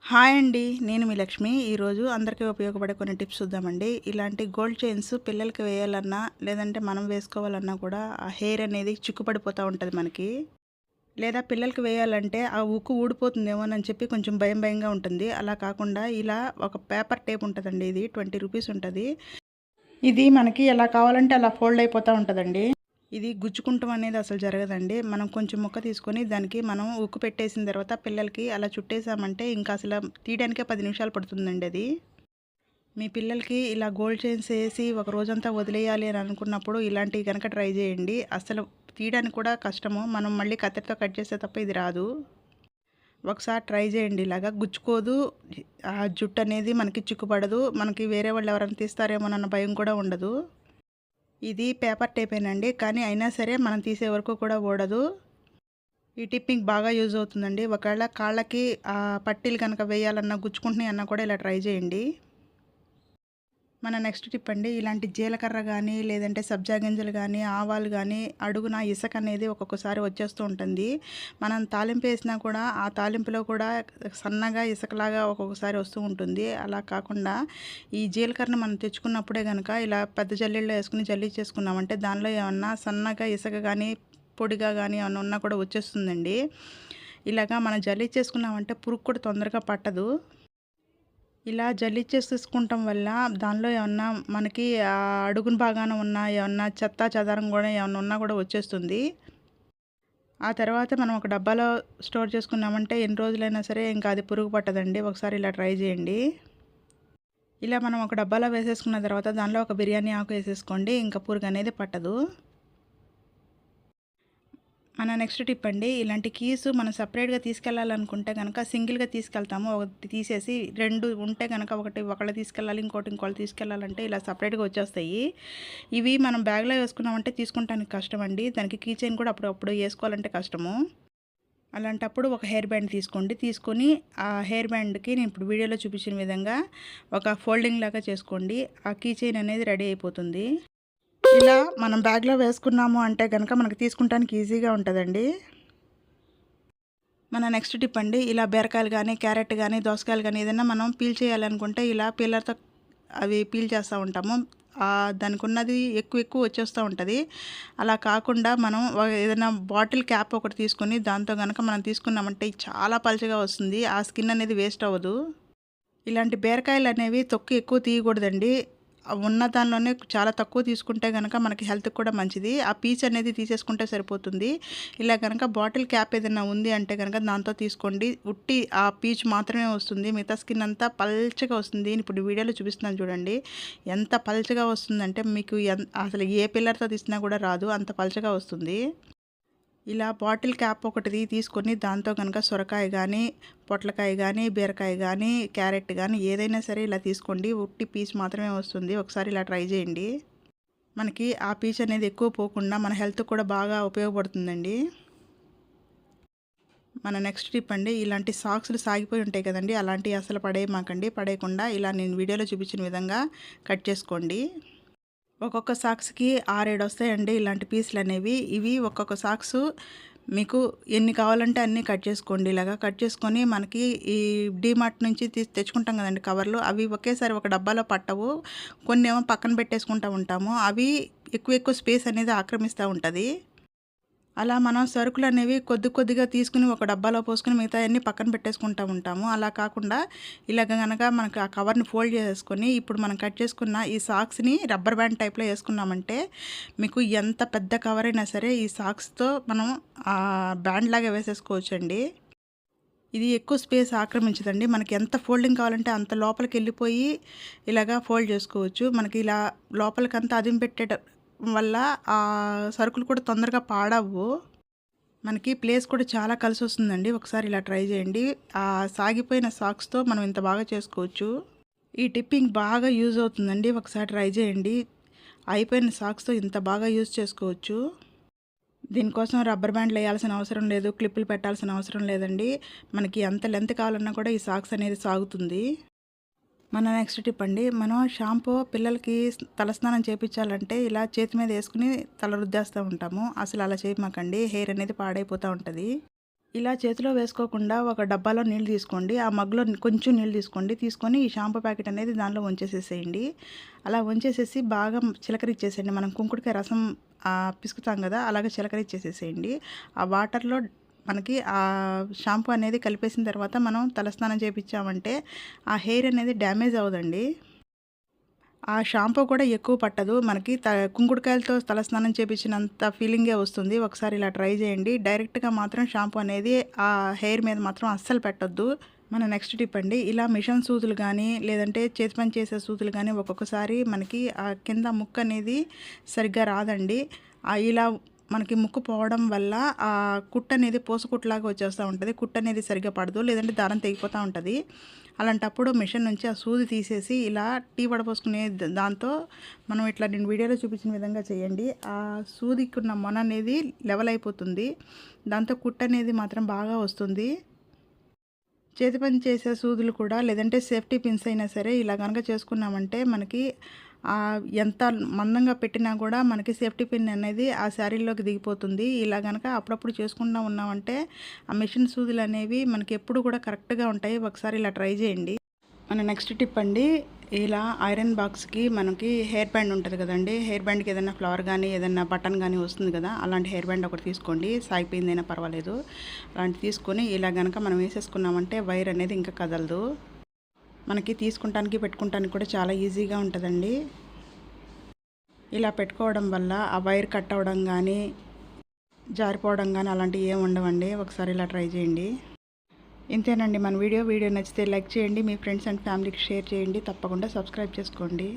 Hi అండి. నేను మీ లక్ష్మి. ఈరోజు అందరికీ ఉపయోగపడే కొన్ని టిప్స్ చూద్దామండి. ఇలాంటి గోల్డ్ చైన్స్ పిల్లలకి వేయాలన్నా, లేదంటే మనం వేసుకోవాలన్నా కూడా ఆ హెయిర్ అనేది చిక్కుపడిపోతూ ఉంటది మనకి. లేదా పిల్లలకి వేయాలంటే ఆ ఉక్కు ఊడిపోతుందేమోనని చెప్పి కొంచెం భయంగా ఉంటుంది. అలా కాకుండా ఇలా ఒక పేపర్ టేప్ ఉంటదండి. ఇది 20 రూపీస్ ఉంటది. ఇది మనకి ఎలా కావాలంటే అలా ఫోల్డ్ అయిపోతా ఉంటదండి. ఇది గుచ్చుకుంటం అనేది అసలు జరగదండి. మనం కొంచెం ముక్క తీసుకొని దానికి మనం ఉక్కు పెట్టేసిన తర్వాత పిల్లలకి అలా చుట్టేసామంటే ఇంకా అసలు తీయడానికే 10 నిమిషాలు పడుతుందండి అది. మీ పిల్లలకి ఇలా గోల్డ్ చైన్స్ ఏసి ఒక రోజంతా వదిలేయాలి అని అనుకున్నప్పుడు ఇలాంటివి గనక ట్రై చేయండి. అసలు తీయడానికి కూడా కష్టము. మనం మళ్ళీ కత్తెరతో కట్ చేస్తే తప్ప ఇది రాదు. ఒకసారి ట్రై చేయండి. ఇలాగా గుచ్చుకోదు. ఆ జుట్టు అనేది మనకి చిక్కుపడదు. మనకి వేరే వాళ్ళు ఎవరైనా తీస్తారేమోనన్న భయం కూడా ఉండదు. ఇది పేపర్ టేపేనండి. కానీ అయినా సరే మనం తీసే వరకు కూడా ఊడదు. ఈ టిప్ మీకు బాగా యూజ్ అవుతుందండి. ఒకవేళ కాళ్ళకి పట్టీలు కనుక వేయాలన్నా గుచ్చుకుంటున్నాయి అన్నా కూడా ఇలా ట్రై చేయండి. మన నెక్స్ట్ టిప్ అండి. ఇలాంటి జీలకర్ర కానీ, లేదంటే సబ్జా గింజలు కానీ, ఆవాలు కానీ అడుగున ఇసక అనేది ఒక్కొక్కసారి వచ్చేస్తూ ఉంటుంది. మనం తాలింపు వేసినా కూడా ఆ తాలింపులో కూడా సన్నగా ఇసకలాగా ఒక్కొక్కసారి వస్తూ ఉంటుంది. అలా కాకుండా ఈ జీలకర్రని మనం తెచ్చుకున్నప్పుడే కనుక ఇలా పెద్ద జల్లెడలో వేసుకుని జల్లించేసుకున్నామంటే దానిలో ఏమన్నా సన్నగా ఇసక కానీ, పొడిగా కానీ ఏమన్నా ఉన్నా కూడా వచ్చేస్తుందండి. ఇలాగా మనం జల్లించేసుకున్నామంటే పురుగు కూడా తొందరగా పట్టదు. ఇలా జల్లిచ్చేసేసుకుంటం వల్ల దానిలో ఏమన్నా మనకి అడుగున భాగాన ఉన్న ఏమన్నా చెత్తా చెదారం కూడా ఏమన్నా ఉన్నా కూడా వచ్చేస్తుంది. ఆ తర్వాత మనం ఒక డబ్బాలో స్టోర్ చేసుకున్నామంటే ఎన్ని రోజులైనా సరే ఇంకా అది పురుగు పట్టదండి. ఒకసారి ఇలా ట్రై చేయండి. ఇలా మనం ఒక డబ్బాలో వేసేసుకున్న తర్వాత దానిలో ఒక బిర్యానీ ఆకు వేసేసుకోండి. ఇంకా పురుగు అనేది పట్టదు. మన నెక్స్ట్ టిప్ అండి. ఇలాంటి కీస్ మనం సపరేట్‌గా తీసుకెళ్ళాలనుకుంటే గనక సింగిల్‌గా తీసుకెళ్తాము. ఒకటి తీసేసి 2 ఉంటే గనక ఒకటి ఒకళ్ళు తీసుకెళ్ళాలి. ఇంకోటి ఇంకోళ్ళు తీసుకెళ్ళాలంటే ఇలా సపరేట్‌గా వచ్చేస్తాయి. ఇవి మనం బ్యాగ్‌లో వేసుకున్నామంటే తీసుకుంటానికి కష్టమండి. దానికి కీ చైన్ కూడా అప్పుడప్పుడు ఏసుకోవాలంటే కష్టము. అలాంటప్పుడు ఒక హెయిర్ బ్యాండ్ తీసుకోండి. తీసుకొని ఆ హెయిర్ బ్యాండ్‌కి నేను ఇప్పుడు వీడియోలో చూపించిన విధంగా ఒక ఫోల్డింగ్ లాగా చేసుకోండి. ఆ కీ చైన్ అనేది రెడీ అయిపోతుంది. ఇలా మనం బ్యాగ్‌లో వేసుకున్నాము అంటే గనక మనకు తీసుకుంటానికి ఈజీగా ఉంటదండి. మన నెక్స్ట్ టిప్ అండి. ఇలా బీరకాయలు గానీ, క్యారెట్ గానీ, దోసకాయలు గానీ ఏదైనా మనం పీల్ చేయాలనుకుంటే ఇలా పీలర్‌తో అవి పీల్ చేస్తూ ఉంటాము. దానికున్నది ఎక్కువ వచ్చేస్తూ ఉంటది. అలా కాకుండా మనం ఏదైనా బాటిల్ క్యాప్ ఒకటి తీసుకొని దాంతో గనక మనం తీసుకున్నామంటే చాలా పలుచగా వస్తుంది. ఆ స్కిన్ అనేది వేస్ట్ అవ్వదు. ఇలాంటి బీరకాయలనేవి తొక్కు ఎక్కువ తీయకూడదండి. ఉన్న దానిలోనే చాలా తక్కువ తీసుకుంటే గనక మనకి హెల్త్‌కి కూడా మంచిది. ఆ పీచ్ అనేది తీసేసుకుంటే సరిపోతుంది. ఇలా గనక బాటిల్ క్యాప్ ఏదైనా ఉంది అంటే గనక దాంతో తీసుకోండి. ఉట్టి ఆ పీచ్ మాత్రమే వస్తుంది. మిగతా స్కిన్ అంతా పల్చగా వస్తుంది. ఇప్పుడు వీడియోలో చూపిస్తున్నాను చూడండి. ఎంత పల్చగా వస్తుందంటే మీకు అసలు ఏ పిల్లర్‌తో తీసినా కూడా రాదు. అంత పల్చగా వస్తుంది. ఇలా బాటిల్ క్యాప్ ఒకటి తీసుకొని దాంతో కనుక సొరకాయ కానీ, పొట్లకాయ కానీ, బీరకాయ కానీ, క్యారెట్ కానీ ఏదైనా సరే ఇలా తీసుకోండి. ఉట్టి పీచ్ మాత్రమే వస్తుంది. ఒకసారి ఇలా ట్రై చేయండి. మనకి ఆ పీచ్ అనేది ఎక్కువ పోకుండా మన హెల్త్‌కి కూడా బాగా ఉపయోగపడుతుందండి. మన నెక్స్ట్ టిప్ అండి. ఇలాంటి సాక్స్‌లు సాగిపోయి ఉంటాయి కదండీ! అలాంటివి అసలు పడేయమాకండి. పడేయకుండా ఇలా నేను వీడియోలో చూపించిన విధంగా కట్ చేసుకోండి. ఒక్కొక్క సాక్స్‌కి 6, 7 వస్తాయండి ఇలాంటి పీసులనేవి. ఇవి ఒక్కొక్క సాక్సు మీకు ఎన్ని కావాలంటే అన్నీ కట్ చేసుకోండి. ఇలాగా కట్ చేసుకొని మనకి ఈ డీమార్ట్ నుంచి తెచ్చుకుంటాం కదండీ కవర్లు. అవి ఒకేసారి ఒక డబ్బాలో పట్టవు. కొన్నేమో పక్కన పెట్టేసుకుంటా ఉంటాము. అవి ఎక్కువ స్పేస్ అనేది ఆక్రమిస్తూ ఉంటది. అలా మనం సరుకులనేవి కొద్దిగా తీసుకుని ఒక డబ్బాలో పోసుకొని మిగతాయన్నీ పక్కన పెట్టేసుకుంటా ఉంటాము. అలా కాకుండా ఇలాగ గనక మనకు ఆ కవర్‌ని ఫోల్డ్ చేసేసుకొని ఇప్పుడు మనం కట్ చేసుకున్న ఈ సాక్స్‌ని రబ్బర్ బ్యాండ్ టైప్‌లో ఏసుకున్నామంటే మీకు ఎంత పెద్ద కవర్ అయినా సరే ఈ సాక్స్‌తో మనం బ్యాండ్ లాగా వేసేసుకోవచ్చండి. ఇది ఎక్కువ స్పేస్ ఆక్రమించదండి. మనకి ఎంత ఫోల్డింగ్ కావాలంటే అంత లోపలికెళ్ళిపోయి ఇలాగా ఫోల్డ్ చేసుకోవచ్చు. మనకి ఇలా లోపలికంతా అదిమి పెట్టేట వల్ల సరుకులు కూడా తొందరగా పాడవ్వు. మనకి ప్లేస్ కూడా చాలా కలిసొస్తుందండి. ఒకసారి ఇలా ట్రై చేయండి. సాగిపోయిన సాక్స్‌తో మనం ఇంత బాగా చేసుకోవచ్చు. ఈ టిప్పింగ్ బాగా యూజ్ అవుతుందండి. ఒకసారి ట్రై చేయండి. అయిపోయిన సాక్స్‌తో ఇంత బాగా యూజ్ చేసుకోవచ్చు. దీనికోసం రబ్బర్ బ్యాండ్లు వేయాల్సిన అవసరం లేదు. క్లిప్పులు పెట్టాల్సిన అవసరం లేదండి. మనకి ఎంత లెంత్ కావాలన్నా కూడా ఈ సాక్స్ అనేది సాగుతుంది. మన నెక్స్ట్ టిప్ అండి. మనం షాంపూ పిల్లలకి తలస్నానం చేపించాలంటే ఇలా చేతి మీద వేసుకుని తల రుద్దేస్తూ ఉంటాము. అసలు అలా చేయమాకండి. హెయిర్ అనేది పాడైపోతూ ఉంటుంది. ఇలా చేతిలో వేసుకోకుండా ఒక డబ్బాలో నీళ్ళు తీసుకోండి. ఆ మగ్‌లో కొంచెం నీళ్ళు తీసుకోండి. తీసుకొని ఈ షాంపూ ప్యాకెట్ అనేది దానిలో వంచేసేసేయండి. అలా వంచేసేసి బాగా చిలకరిచ్చేసేయండి. మనం కుంకుడుకాయ రసం పిసుకుతాం కదా! అలాగే చిలకరిచ్చేసేసేయండి. ఆ వాటర్‌లో మనకి షాంపూ అనేది కలిపేసిన తర్వాత మనం తలస్నానం చేపిచ్చామంటే ఆ హెయిర్ అనేది డ్యామేజ్ అవ్వదండి. ఆ షాంపూ కూడా ఎక్కువ పట్టదు. మనకి కుంకుడుకాయలతో తలస్నానం చేపించినంత ఫీలింగే వస్తుంది. ఒకసారి ఇలా ట్రై చేయండి. డైరెక్ట్‌గా మాత్రం షాంపూ అనేది ఆ హెయిర్ మీద మాత్రం అస్సలు పెట్టొద్దు. మన నెక్స్ట్ టిప్ అండి. ఇలా మిషన్ సూదులు గానీ, లేదంటే చేతి పని చేసే సూదులు గానీ ఒక్కొక్కసారి మనకి ఆ కింద ముక్కు అనేది సరిగ్గా రాదండి. ఇలా మనకి ముక్కు పోవడం వల్ల ఆ కుట్టు అనేది పూసకుట్టులాగా వచ్చేస్తూ ఉంటది. కుట్టు అనేది సరిగ్గా పడదు. లేదంటే దారం తెగిపోతా ఉంటది. అలాంటప్పుడు మిషన్ నుంచి ఆ సూది తీసేసి ఇలా టీ వడపోసుకునే దాంతో మనం ఇట్లా నేను వీడియోలో చూపించిన విధంగా చేయండి. ఆ సూదికున్న మొన అనేది లెవెల్ అయిపోతుంది. దాంతో కుట్టు అనేది మాత్రం బాగా వస్తుంది. చేతి పని చేసే సూదులు కూడా లేదంటే సేఫ్టీ పిన్స్ అయినా సరే ఇలా కనుక చేసుకున్నామంటే మనకి ఎంత మందంగా పెట్టినా కూడా మనకి సేఫ్టీ పిన్ అనేది ఆ శారీలోకి దిగిపోతుంది. ఇలా కనుక అప్పుడప్పుడు చేసుకుంటూ ఉన్నామంటే ఆ మిషన్ సూదులు అనేవి మనకి ఎప్పుడు కూడా కరెక్ట్గా ఉంటాయి. ఒకసారి ఇలా ట్రై చేయండి. మన నెక్స్ట్ టిప్ అండి. ఇలా ఐరన్ బాక్స్కి మనకి హెయిర్ బ్యాండ్ ఉంటుంది కదండి. హెయిర్ బ్యాండ్కి ఏదైనా ఫ్లవర్ కానీ ఏదైనా బటన్ కానీ వస్తుంది కదా, అలాంటి హెయిర్ బ్యాండ్ ఒకటి తీసుకోండి. సాగిపోయిందైనా పర్వాలేదు. అలాంటి తీసుకొని ఇలా కనుక మనం వేసేసుకున్నామంటే వైర్ అనేది ఇంకా కదలదు. మనకి తీసుకుంటానికి పెట్టుకుంటానికి కూడా చాలా ఈజీగా ఉంటుందండి. ఇలా పెట్టుకోవడం వల్ల ఆ వైర్ కట్ అవ్వడం కానీ జారిపోవడం కానీ అలాంటివి ఏమి ఉండవండి. ఒకసారి ఇలా ట్రై చేయండి. ఇంతేనండి మన వీడియో నచ్చితే లైక్ చేయండి. మీ ఫ్రెండ్స్ అండ్ ఫ్యామిలీకి షేర్ చేయండి. తప్పకుండా సబ్స్క్రైబ్ చేసుకోండి.